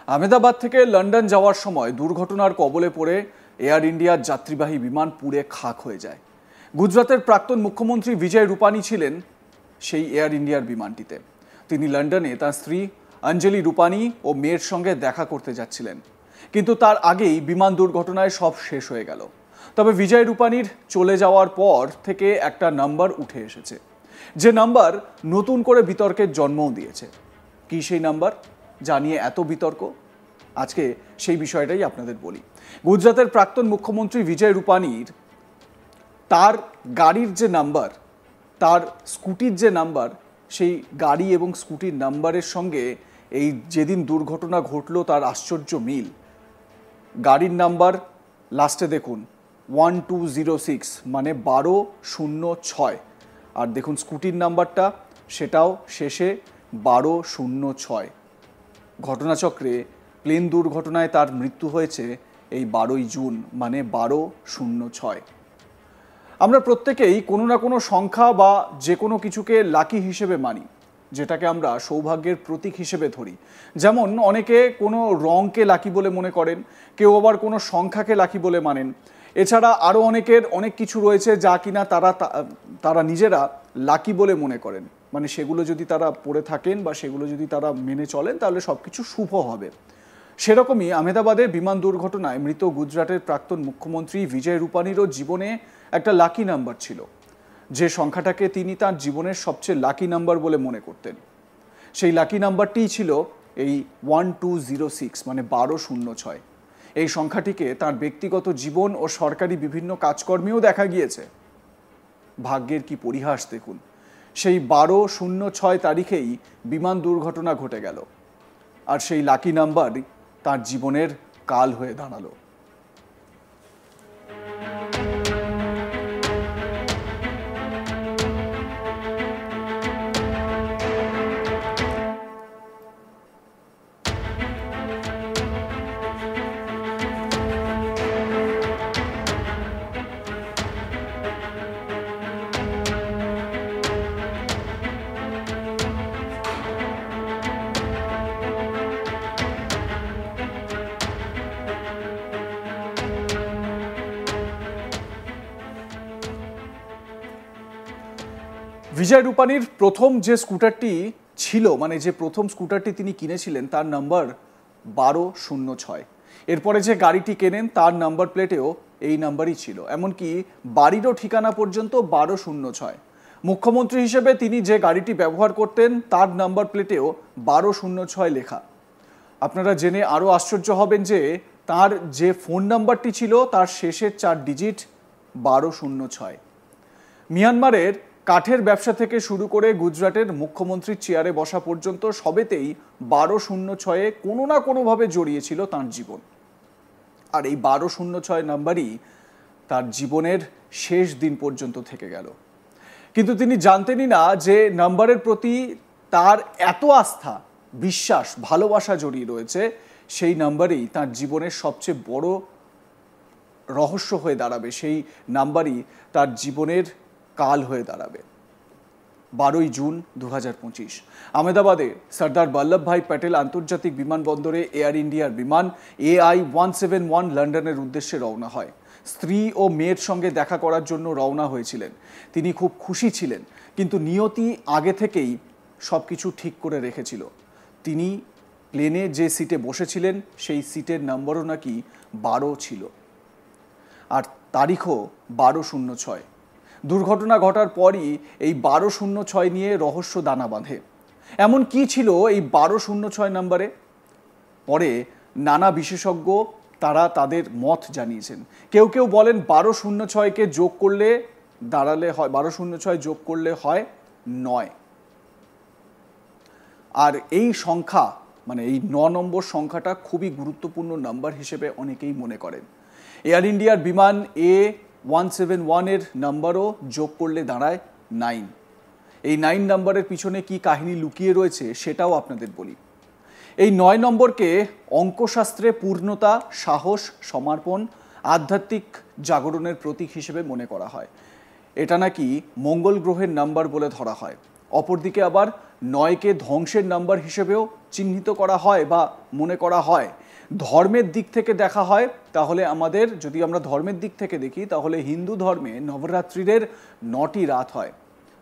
আহমেদাবাদ থেকে লন্ডন যাওয়ার সময় দুর্ঘটনার কবলে পড়ে এয়ার ইন্ডিয়ার যাত্রীবাহী বিমান পুড়ে খাক হয়ে যায়। গুজরাতের প্রাক্তন মুখ্যমন্ত্রী বিজয় রূপানি ছিলেন সেই এয়ার ইন্ডিয়ার বিমানটিতে। তিনি লন্ডনে তার স্ত্রী অঞ্জলি রূপানি ও মেয়ের সঙ্গে দেখা করতে যাচ্ছিলেন, কিন্তু তার আগেই বিমান দুর্ঘটনায় সব শেষ হয়ে গেল। তবে বিজয় রূপানির চলে যাওয়ার পর থেকে একটা নাম্বার উঠে এসেছে, যে নাম্বার নতুন করে বিতর্কের জন্মও দিয়েছে। কি সেই নাম্বার, জানিয়ে এত বিতর্ক? আজকে সেই বিষয়টাই আপনাদের বলি। গুজরাতের প্রাক্তন মুখ্যমন্ত্রী বিজয় রূপানির তার গাড়ির যে নাম্বার, তার স্কুটির যে নাম্বার, সেই গাড়ি এবং স্কুটির নাম্বারের সঙ্গে এই যেদিন দুর্ঘটনা ঘটলো তার আশ্চর্য মিল। গাড়ির নাম্বার লাস্টে দেখুন 1206, মানে 1206, আর দেখুন স্কুটির নাম্বারটা, সেটাও শেষে 1206। ঘটনাচক্রে প্লেন দুর্ঘটনায় তার মৃত্যু হয়েছে এই 12ই জুন, মানে 1206। আমরা প্রত্যেকেই কোনো না কোনো সংখ্যা বা যে কোনো কিছুকে লাকি হিসেবে মানি, যেটাকে আমরা সৌভাগ্যের প্রতীক হিসেবে ধরি। যেমন অনেকে কোনো রঙকে লাকি বলে মনে করেন, কেউ আবার কোনো সংখ্যাকে লাকি বলে মানেন। এছাড়া আরও অনেকের অনেক কিছু রয়েছে যা কিনা তারা নিজেরা লাকি বলে মনে করেন, মানে সেগুলো যদি তারা পড়ে থাকেন বা সেগুলো যদি তারা মেনে চলেন তাহলে সব কিছু শুভ হবে। সেরকমই আহমেদাবাদে বিমান দুর্ঘটনায় মৃত গুজরাটের প্রাক্তন মুখ্যমন্ত্রী বিজয় রূপানিরও জীবনে একটা লাকি নাম্বার ছিল, যে সংখ্যাটাকে তিনি তার জীবনের সবচেয়ে লাকি নাম্বার বলে মনে করতেন। সেই লাকি নাম্বারটিই ছিল এই 1206, মানে 1206। এই সংখ্যাটিকে তার ব্যক্তিগত জীবন ও সরকারি বিভিন্ন কাজকর্মেও দেখা গিয়েছে। ভাগ্যের কি পরিহাস দেখুন, সেই 1206 তারিখেই বিমান দুর্ঘটনা ঘটে গেল, আর সেই লাকি নাম্বার তার জীবনের কাল হয়ে দাঁড়ালো। বিজয় রূপানির প্রথম যে স্কুটারটি ছিল, মানে যে প্রথম স্কুটারটি তিনি কিনেছিলেন, তার নাম্বার 1206। এরপরে যে গাড়িটি কেনেন তার নাম্বার প্লেটেও এই নাম্বারই ছিল, এমনকি বাড়িরও ঠিকানা পর্যন্ত 1206। মুখ্যমন্ত্রী হিসেবে তিনি যে গাড়িটি ব্যবহার করতেন তার নাম্বার প্লেটেও 1206 লেখা। আপনারা জেনে আরও আশ্চর্য হবেন যে তার যে ফোন নাম্বারটি ছিল তার শেষের 4 ডিজিট 1206। মিয়ানমারের কাঠের ব্যবসা থেকে শুরু করে গুজরাটের মুখ্যমন্ত্রীর চেয়ারে বসা পর্যন্ত সবেতেই 1206 কোনো না কোনোভাবে জড়িয়েছিল তার জীবন। আর এই 1206 নাম্বারই তার জীবনের শেষ দিন পর্যন্ত থেকে গেল। কিন্তু তিনি জানতেনই না যে নাম্বারের প্রতি তার এত আস্থা, বিশ্বাস, ভালোবাসা জড়িয়ে রয়েছে, সেই নাম্বারই তার জীবনের সবচেয়ে বড় রহস্য হয়ে দাঁড়াবে। সেই নাম্বারই তার জীবনের কাল হয়ে দাঁড়াবে। 12ই জুন 2025 আহমেদাবাদে সর্দার বল্লভভাই প্যাটেল আন্তর্জাতিক বিমানবন্দরে এয়ার ইন্ডিয়ার বিমান AI-171 লন্ডনের উদ্দেশ্যে রওনা হয়। স্ত্রী ও মেয়ের সঙ্গে দেখা করার জন্য রওনা হয়েছিলেন। তিনি খুব খুশি ছিলেন, কিন্তু নিয়তি আগে থেকেই সব কিছু ঠিক করে রেখেছিল। তিনি প্লেনে যে সিটে বসেছিলেন সেই সিটের নম্বরও নাকি 12 ছিল, আর তারিখও 1206। দুর্ঘটনা ঘটার পরই এই 1206 নিয়ে রহস্য দানা বাঁধে। এমন কি ছিল এই 1206 নম্বরে? পরে নানা বিশেষজ্ঞ তারা তাদের মত জানিয়েছেন। কেউ কেউ বলেন 1206কে যোগ করলে দাঁড়ালে হয় 1206 যোগ করলে হয় 9। আর এই সংখ্যা, মানে এই 9 নম্বর সংখ্যাটা খুবই গুরুত্বপূর্ণ নাম্বার হিসেবে অনেকেই মনে করেন। এয়ার ইন্ডিয়ার বিমান A171 এর নাম্বারও যোগ করলে দাঁড়ায় 9। এই 9 নম্বরের পিছনে কি কাহিনী লুকিয়ে রয়েছে সেটাও আপনাদের বলি। এই 9 নম্বরকে অঙ্কশাস্ত্রে পূর্ণতা, সাহস, সমর্পণ, আধ্যাত্মিক জাগরণের প্রতীক হিসেবে মনে করা হয়। এটা নাকি মঙ্গল গ্রহের নাম্বার বলে ধরা হয়। অপরদিকে আবার 9কে ধ্বংসের নাম্বার হিসেবেও চিহ্নিত করা হয় বা মনে করা হয়। ধর্মের দিক থেকে দেখা হয় তাহলে যদি আমরা ধর্মের দিক থেকে দেখি তাহলে হিন্দু ধর্মে নবরাত্রির 9টি রাত হয়।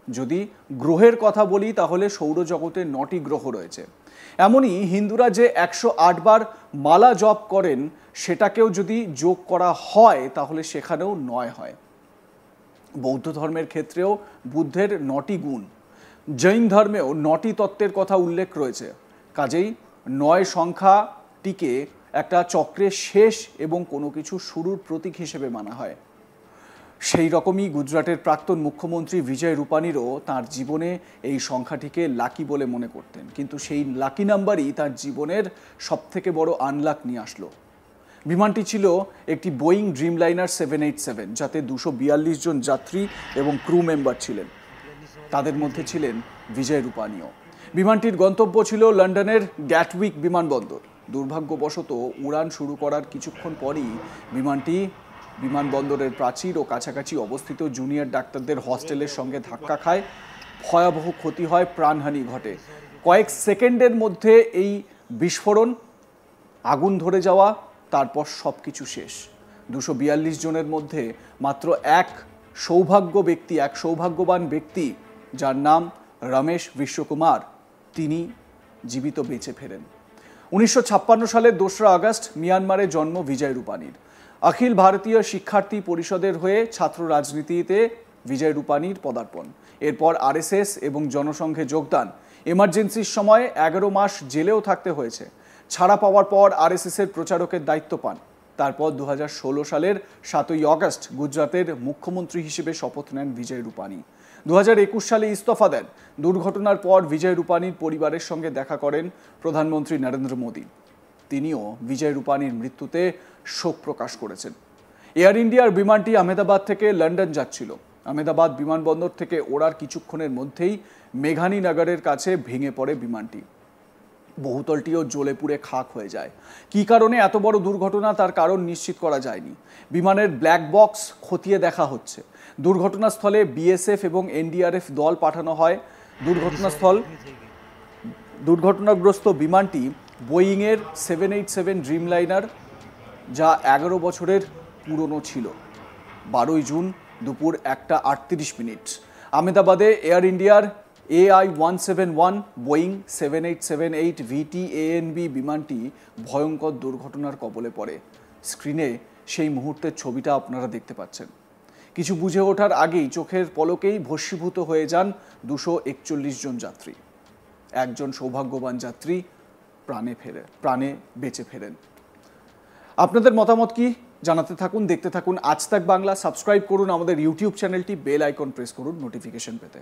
যদি গ্রহের কথা বলি তাহলে সৌরজগতে 9টি গ্রহ রয়েছে। এমনই হিন্দুরা যে 108 বার মালা জপ করেন সেটাকেও যদি যোগ করা হয় তাহলে সেখানেও 9 হয়। বৌদ্ধ ধর্মের ক্ষেত্রেও বুদ্ধের 9টি গুণ, জৈন ধর্মেও 9টি তত্ত্বের কথা উল্লেখ রয়েছে। কাজেই 9 সংখ্যাটিকে একটা চক্রের শেষ এবং কোনো কিছু শুরুর প্রতীক হিসেবে মানা হয়। সেই রকমই গুজরাটের প্রাক্তন মুখ্যমন্ত্রী বিজয় রূপানীরও তাঁর জীবনে এই সংখ্যাটিকে লাকি বলে মনে করতেন, কিন্তু সেই লাকি নাম্বারই তার জীবনের সবথেকে বড় আনলাক নিয়ে আসলো। বিমানটি ছিল একটি বোয়িং ড্রিমলাইনার 787, যাতে 242 জন যাত্রী এবং ক্রু মেম্বার ছিলেন। তাদের মধ্যে ছিলেন বিজয় রূপানীও। বিমানটির গন্তব্য ছিল লন্ডনের গ্যাটউইক বিমানবন্দর। দুর্ভাগ্যবশত উড়ান শুরু করার কিছুক্ষণ পরই বিমানটি বিমানবন্দরের প্রাচীর ও কাছাকাছি অবস্থিত জুনিয়র ডাক্তারদের হস্টেলের সঙ্গে ধাক্কা খায়। ভয়াবহ ক্ষতি হয়, প্রাণহানি ঘটে। কয়েক সেকেন্ডের মধ্যে এই বিস্ফোরণ, আগুন ধরে যাওয়া, তারপর সব কিছু শেষ। 242 জনের মধ্যে মাত্র এক সৌভাগ্যবান ব্যক্তি, যার নাম রমেশ বিশ্বকুমার, তিনি জীবিত বেঁচে ফেরেন। 1956 সালের 2রা আগস্ট মিয়ানমারে জন্ম বিজয় রূপানীর। অখিল ভারতীয় শিক্ষার্থী পরিষদের হয়ে ছাত্র রাজনীতিতে বিজয় রূপানীর পদার্পণ। এরপর আরএসএস এবং জনসংঘে যোগদান। এমার্জেন্সির সময় 11 মাস জেলেও থাকতে হয়েছে। ছাড়া পাওয়ার পর আরএসএসের প্রচারকের দায়িত্ব পান। তারপর 2016 সালের 7ই আগস্ট গুজরাতের মুখ্যমন্ত্রী হিসেবে শপথ নেন বিজয় রূপানী। 2021 সালে ইস্তফা দেন। দুর্ঘটনার পর বিজয় রূপানীর পরিবারের সঙ্গে দেখা করেন প্রধানমন্ত্রী নরেন্দ্র মোদী। তিনিও বিজয় রূপানীর মৃত্যুতে শোক প্রকাশ করেছেন। এয়ার ইন্ডিয়ার বিমানটি আহমেদাবাদ থেকে লন্ডন যাচ্ছিল। আহমেদাবাদ বিমানবন্দর থেকে ওড়ার কিছুক্ষণের মধ্যেই মেঘানীনগরের কাছে ভেঙে পড়ে বিমানটি। বহুতলটিও জ্বলে পুড়ে খাক হয়ে যায়। কী কারণে এত বড় দুর্ঘটনা তার কারণ নিশ্চিত করা যায়নি। বিমানের ব্ল্যাক বক্স খতিয়ে দেখা হচ্ছে। দুর্ঘটনাস্থলে বিএসএফ এবং এনডিআরএফ দল পাঠানো হয়। দুর্ঘটনাগ্রস্ত বিমানটি বোয়িংয়ের 787 ড্রিমলাইনার, যা 11 বছরের পুরনো ছিল। 12ই জুন দুপুর 1:38। আহমেদাবাদে এয়ার ইন্ডিয়ার AI-171 বোয়িং 7878 VTANB বিমানটি ভয়ঙ্কর দুর্ঘটনার কবলে পড়ে। স্ক্রিনে সেই মুহূর্তের ছবিটা আপনারা দেখতে পাচ্ছেন। কিছু বুঝে ওঠার আগেই চোখের পলকেই ভস্মীভূত হয়ে যান 241 জন যাত্রী। একজন সৌভাগ্যবান যাত্রী প্রাণে বেঁচে ফেরেন। আপনাদের মতামত কি জানাতে থাকুন, দেখতে থাকুন আজ তাক বাংলা। সাবস্ক্রাইব করুন আমাদের ইউটিউব চ্যানেলটি, বেল আইকন প্রেস করুন নোটিফিকেশন পেতে।